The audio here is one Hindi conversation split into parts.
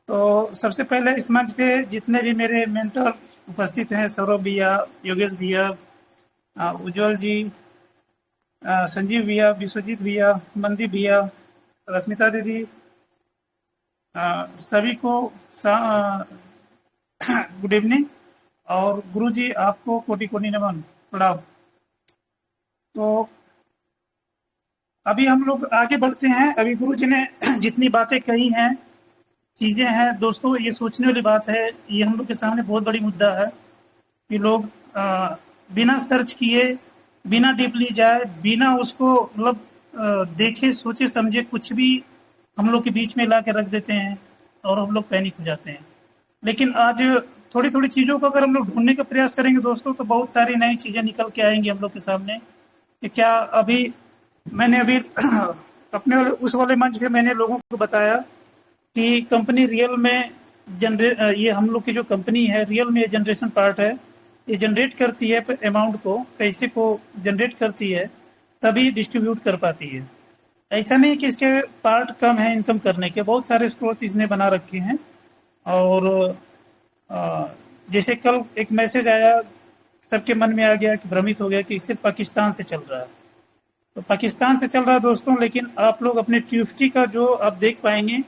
तो सबसे पहले इस मंच पे जितने भी मेरे मेंटर उपस्थित हैं, सौरभ भैया, योगेश भैया, उज्जवल जी, संजीव भैया, विश्वजीत भैया, मनदीप भैया, रश्मिता दीदी, सभी को गुड इवनिंग। और गुरु जी आपको कोटि कोटि नमन, प्रणाम। तो अभी हम लोग आगे बढ़ते हैं। अभी गुरु जी ने जितनी बातें कही हैं, चीज़ें हैं दोस्तों, ये सोचने वाली बात है। ये हम लोग के सामने बहुत बड़ी मुद्दा है कि लोग बिना सर्च किए, बिना डीपली जाए, बिना उसको मतलब देखे सोचे समझे कुछ भी हम लोग के बीच में ला के रख देते हैं और हम लोग पैनिक हो जाते हैं। लेकिन आज थोड़ी थोड़ी चीज़ों को अगर हम लोग ढूंढने का प्रयास करेंगे दोस्तों, तो बहुत सारी नई चीज़ें निकल के आएंगी हम लोग के सामने। कि क्या अभी मैंने अभी अपने उस वाले मंच पे मैंने लोगों को बताया कि कंपनी रियल में ये हम लोग की जो कंपनी है रियल में ये जनरेशन पार्ट है, ये जनरेट करती है अमाउंट को, पैसे को जनरेट करती है, तभी डिस्ट्रीब्यूट कर पाती है। ऐसा नहीं कि इसके पार्ट कम है इनकम करने के, बहुत सारे स्रोत इसने बना रखे हैं। और जैसे कल एक मैसेज आया, सबके मन में आ गया कि भ्रमित हो गया कि सिर्फ पाकिस्तान से चल रहा है। तो पाकिस्तान से चल रहा है दोस्तों, लेकिन आप लोग अपने ट्यूफ्टी का जो आप देख पाएंगे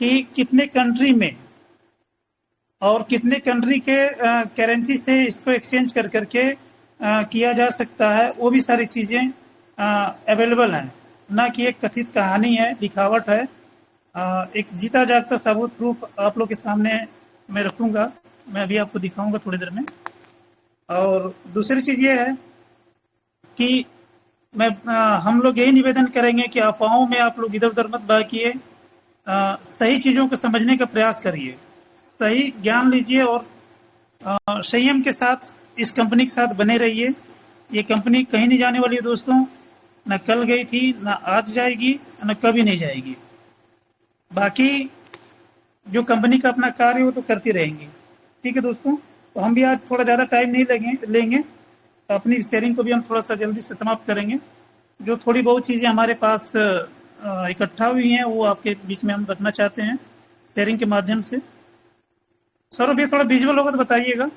कि कितने कंट्री में और कितने कंट्री के करेंसी से इसको एक्सचेंज कर करके किया जा सकता है, वो भी सारी चीज़ें अवेलेबल हैं। ना कि एक कथित कहानी है, लिखावट है। एक जीता जागता सबूत प्रूफ आप लोग के सामने मैं रखूँगा, मैं अभी आपको दिखाऊंगा थोड़ी देर में। और दूसरी चीज़ ये है कि हम लोग यही निवेदन करेंगे कि अफवाहों में आप लोग इधर उधर मत बहकिए, सही चीज़ों को समझने का प्रयास करिए, सही ज्ञान लीजिए और संयम के साथ इस कंपनी के साथ बने रहिए। ये कंपनी कहीं नहीं जाने वाली है दोस्तों, न कल गई थी, न आज जाएगी, न कभी नहीं जाएगी। बाकी जो कंपनी का अपना कार्य है वो तो करती रहेंगी। ठीक है दोस्तों, तो हम भी आज थोड़ा ज़्यादा टाइम नहीं लेंगे, तो अपनी शेयरिंग को भी हम थोड़ा सा जल्दी से समाप्त करेंगे। जो थोड़ी बहुत चीज़ें हमारे पास इकट्ठा हुई हैं वो आपके बीच में हम रखना चाहते हैं शेयरिंग के माध्यम से। सौरभ, ये थोड़ा विजुअल होगा तो बताइएगा।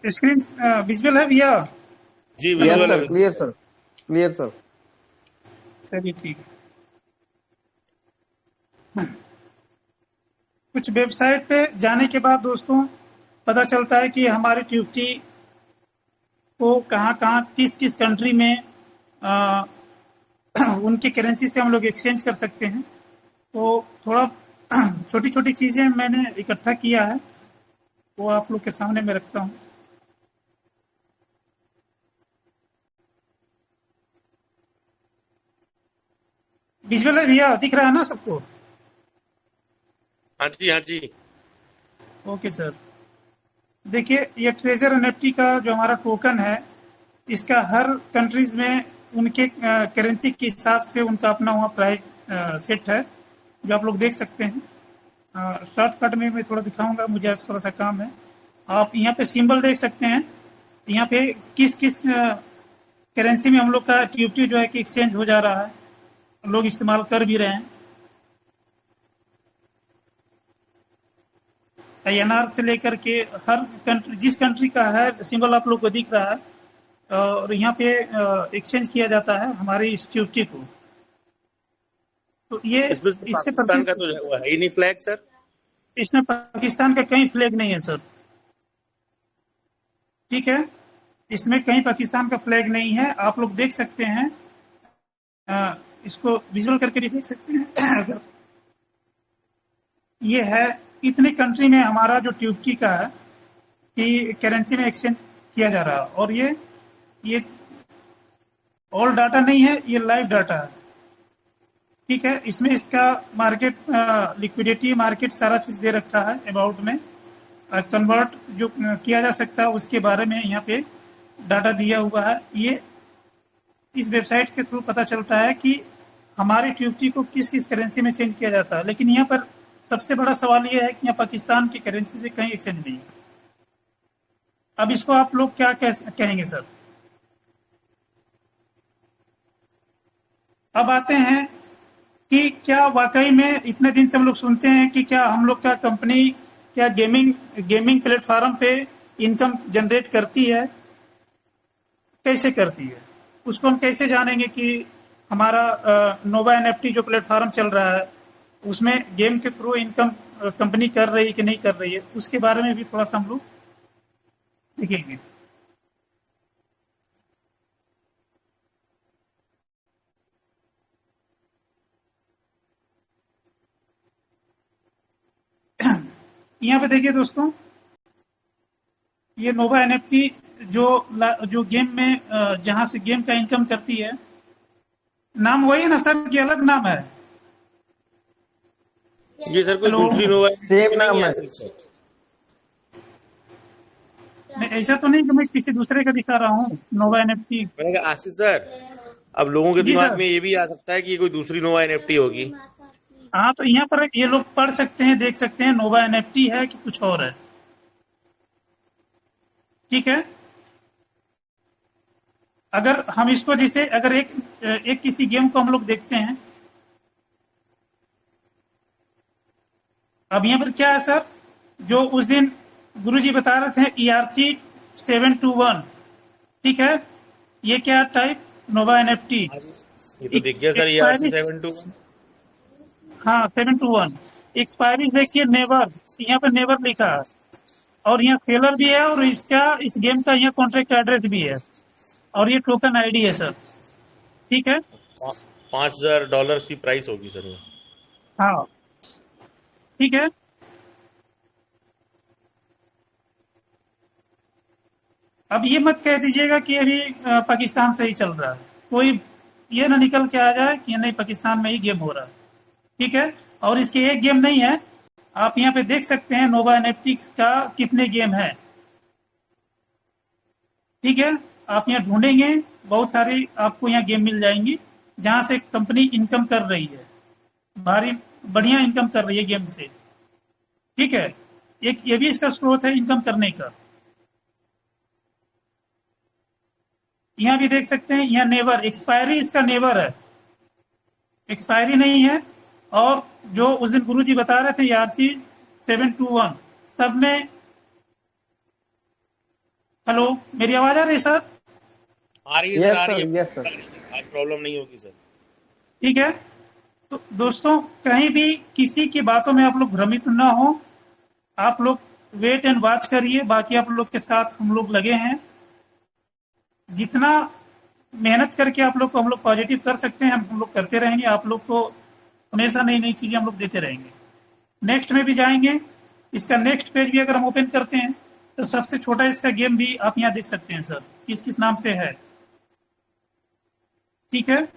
स्क्रीन विजुअल है भैया? जी यस विजुअल सर, है। Clear sir, clear sir. चलिए ठीक है। कुछ वेबसाइट पे जाने के बाद दोस्तों पता चलता है कि हमारे ट्यूफ्टी को कहाँ कहाँ किस किस कंट्री में आ, उनकी करेंसी से हम लोग एक्सचेंज कर सकते हैं। तो थोड़ा छोटी छोटी चीज़ें मैंने इकट्ठा किया है, वो आप लोग के सामने मैं रखता हूँ। विजुअल है भैया, दिख रहा है ना सबको? हाँ जी, हाँ जी। Okay sir. देखिए, ये ट्रेजर एनएफटी का जो हमारा टोकन है, इसका हर कंट्रीज में उनके करेंसी के हिसाब से उनका अपना वहाँ प्राइस सेट है, जो आप लोग देख सकते हैं। शॉर्टकट में मैं थोड़ा दिखाऊंगा, मुझे आज थोड़ा सा काम है। आप यहाँ पे सिंबल देख सकते हैं, यहाँ पे किस किस करेंसी में हम लोग का ट्यूटी जो है कि एक्सचेंज हो जा रहा है, लोग इस्तेमाल कर भी रहे हैं। INR से लेकर के हर कंट्री, जिस कंट्री का है सिंबल आप लोग को दिख रहा है, और यहाँ पे एक्सचेंज किया जाता है हमारी इस ट्यूटी को। तो ये इसमें इसके पाकिस्तान का प्रति, तो है ही नहीं फ्लैग सर। इसमें पाकिस्तान का कहीं फ्लैग नहीं है सर। ठीक है, इसमें कहीं पाकिस्तान का फ्लैग नहीं है, आप लोग देख सकते हैं। इसको विजुअल करके भी देख सकते हैं। अगर ये है, इतने कंट्री में हमारा जो ट्यूबटी का है कि करेंसी में एक्सचेंज किया जा रहा है। और ये ऑल डाटा नहीं है, ये लाइव डाटा है। ठीक है, इसमें इसका मार्केट लिक्विडिटी, मार्केट सारा चीज दे रखा है। अबाउट में कन्वर्ट जो किया जा सकता है उसके बारे में यहाँ पे डाटा दिया हुआ है। ये इस वेबसाइट के थ्रू पता चलता है कि हमारे ट्यूबटी को किस किस करेंसी में चेंज किया जाता है। लेकिन यहाँ पर सबसे बड़ा सवाल ये है कि यहाँ पाकिस्तान की करेंसी से कहीं एक्सचेंज नहीं है। अब इसको आप लोग क्या कहेंगे सर? अब आते हैं कि क्या वाकई में इतने दिन से हम लोग सुनते हैं कि क्या हम लोग का कंपनी क्या गेमिंग गेमिंग प्लेटफॉर्म पे इनकम जनरेट करती है? कैसे करती है उसको हम कैसे जानेंगे कि हमारा नोवा एनएफटी जो प्लेटफॉर्म चल रहा है उसमें गेम के थ्रू इनकम कंपनी कर रही है कि नहीं कर रही है, उसके बारे में भी थोड़ा सा हम लोग देखेंगे। यहाँ पे देखिए दोस्तों, ये नोवा एनएफटी जो गेम में जहां से गेम का इनकम करती है, नाम वही है ना सर कि अलग नाम है? जी सर, कोई हेलो, दूसरी नोवा सेम नाम नहीं है। है सर। नहीं ऐसा तो नहीं कि मैं किसी दूसरे का दिखा रहा हूँ नोवा एनएफटी। मैंने कहा आशीष सर, अब लोगों के जी दिमाग सर। में ये भी आ सकता है कि ये कोई दूसरी नोवा एनएफटी होगी। हाँ तो यहाँ पर ये लोग पढ़ सकते हैं, देख सकते हैं नोवा एनएफटी है कि कुछ और है। ठीक है, अगर हम इसको जैसे अगर एक किसी गेम को हम लोग देखते हैं, अब यहाँ पर क्या है सर, जो उस दिन गुरुजी बता रहे थे ERC 721, ठीक है, ये क्या टाइप नोवा एनएफटी ये तो दिख गया सर, ये एक्सपायरी, RC721। हाँ 721 एक्सपायरी देखिए नेवर, यहाँ पे नेवर लिखा है और यहाँ सेलर भी है और इसका इस गेम का यहाँ कॉन्ट्रैक्ट एड्रेस भी है और ये टोकन आईडी है सर। ठीक है, $5,000 की प्राइस होगी सर वो। हाँ ठीक है। अब ये मत कह दीजिएगा कि अभी पाकिस्तान से ही चल रहा है, कोई ये ना निकल के आ जाए कि नहीं पाकिस्तान में ही गेम हो रहा है। ठीक है, और इसके एक गेम नहीं है, आप यहाँ पे देख सकते हैं नोवा एनएफटी का कितने गेम है। ठीक है, आप यहाँ ढूंढेंगे बहुत सारी आपको यहाँ गेम मिल जाएंगी जहां से कंपनी इनकम कर रही है, भारी बढ़िया इनकम कर रही है गेम से। ठीक है, एक ये भी इसका स्रोत है इनकम करने का। यहाँ भी देख सकते हैं, यहाँ नेवर एक्सपायरी इसका नेवर है, एक्सपायरी नहीं है। और जो उस दिन गुरुजी बता रहे थे ERC 721 सब में, हेलो मेरी आवाज आ रही है सर? आ रही है सर, आ रही है। Yes sir. आज प्रॉब्लम नहीं होगी सर। ठीक है, तो दोस्तों कहीं भी किसी की बातों में आप लोग भ्रमित ना हो, आप लोग वेट एंड वॉच करिए। बाकी आप लोग के साथ हम लोग लगे हैं, जितना मेहनत करके आप लोग को हम लोग पॉजिटिव कर सकते हैं हम लोग करते रहेंगे। आप लोग को हमेशा नई नई चीजें हम लोग देते रहेंगे। नेक्स्ट में भी जाएंगे, इसका नेक्स्ट पेज भी अगर हम ओपन करते हैं तो सबसे छोटा इसका गेम भी आप यहाँ देख सकते हैं सर, किस किस नाम से है। ठीक है,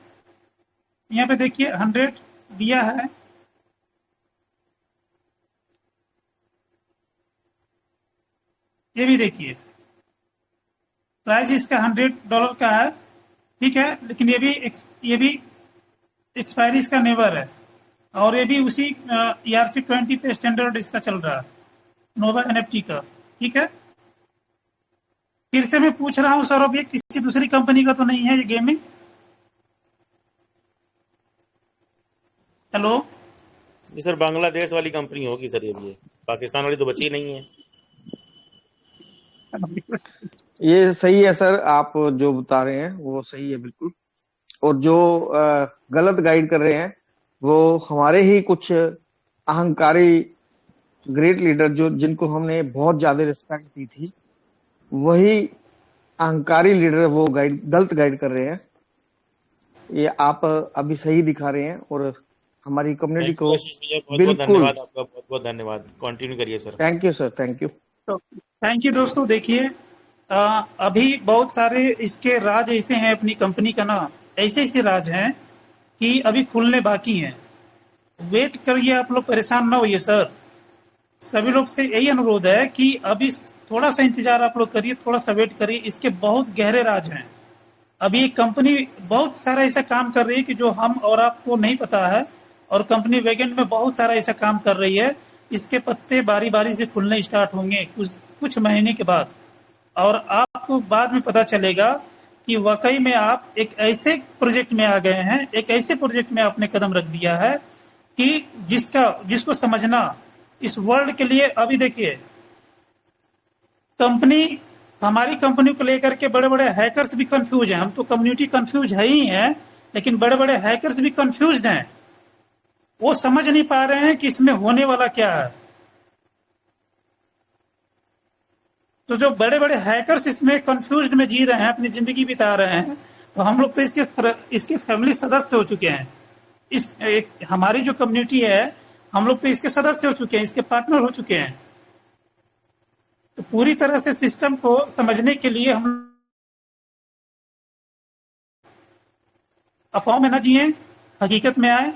यहाँ पे देखिए 100 दिया है, ये भी देखिए प्राइस इसका $100 का है। ठीक है, लेकिन ये भी एक्सपायरी इसका नेवर है और ये भी उसी ERC 20 पे स्टैंडर्ड इसका चल रहा है नोवा एनएफटी का। ठीक है, फिर से मैं पूछ रहा हूँ सर, अब ये किसी दूसरी कंपनी का तो नहीं है ये गेमिंग? हेलो, जी सर, बांग्लादेश वाली कंपनी होगी सर, ये भी है। पाकिस्तान वाली तो बची नहीं है। ये सही है सर, आप जो बता रहे हैं वो सही है बिल्कुल। और जो गलत गाइड कर रहे हैं वो हमारे ही कुछ अहंकारी ग्रेट लीडर जो जिनको हमने बहुत ज्यादा रिस्पेक्ट दी थी, वही अहंकारी लीडर वो गलत गाइड कर रहे हैं। ये आप अभी सही दिखा रहे हैं और हमारी कम्युनिटी को बहुत बिल्कुल। धन्यवाद आपका, बहुत बहुत धन्यवाद। कंटिन्यू करिए sir. Thank you sir, thank you. तो थैंक यू दोस्तों। देखिए अभी बहुत सारे इसके राज ऐसे हैं, अपनी कंपनी का ना ऐसे ऐसे राज हैं कि अभी खुलने बाकी हैं। वेट करिए, आप लोग परेशान ना होइए सर। सभी लोग से यही अनुरोध है कि अभी थोड़ा सा इंतजार आप लोग करिए, थोड़ा सा वेट करिए, इसके बहुत गहरे राज हैं। अभी एक कंपनी बहुत सारा ऐसा काम कर रही है कि जो हम और आपको नहीं पता है, और कंपनी वैकेंड में बहुत सारा ऐसा काम कर रही है। इसके पत्ते बारी बारी से खुलने स्टार्ट होंगे कुछ महीने के बाद। और आपको बाद में पता चलेगा कि वाकई में आप एक ऐसे प्रोजेक्ट में आ गए हैं, एक ऐसे प्रोजेक्ट में आपने कदम रख दिया है कि जिसको समझना इस वर्ल्ड के लिए, अभी देखिए हमारी कंपनी को लेकर के बड़े बड़े हैकर्स भी कंफ्यूज हैं। हम तो कम्युनिटी कंफ्यूज है ही हैं, लेकिन बड़े बड़े हैकर्स भी कंफ्यूज हैं। वो समझ नहीं पा रहे हैं कि इसमें होने वाला क्या है। तो जो बड़े बड़े हैकर्स इसमें कंफ्यूज्ड में जी रहे हैं, अपनी जिंदगी बिता रहे हैं, तो हम लोग तो इसके फैमिली सदस्य हो चुके हैं। हमारी जो कम्युनिटी है, हम लोग तो इसके सदस्य हो चुके हैं, इसके पार्टनर हो चुके हैं। तो पूरी तरह से सिस्टम को समझने के लिए हम अफवाह में न जिए, हकीकत में आए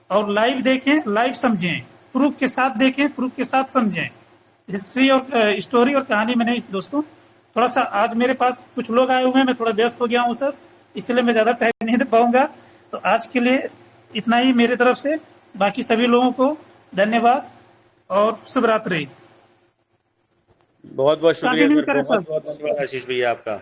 और लाइव देखें, लाइव समझें, प्रूफ के साथ देखें, प्रूफ के साथ समझें। हिस्ट्री और स्टोरी और कहानी में नहीं दोस्तों। थोड़ा सा आज मेरे पास कुछ लोग आए हुए हैं, मैं थोड़ा व्यस्त हो गया हूँ सर, इसलिए मैं ज्यादा टाइम नहीं दे पाऊंगा। तो आज के लिए इतना ही मेरे तरफ से। बाकी सभी लोगों को धन्यवाद और शुभ रात्रि। बहुत बहुत शुक्रिया कंटिन्यू सर, करें बहुत सर। बहुत धन्यवाद आशीष भैया आपका।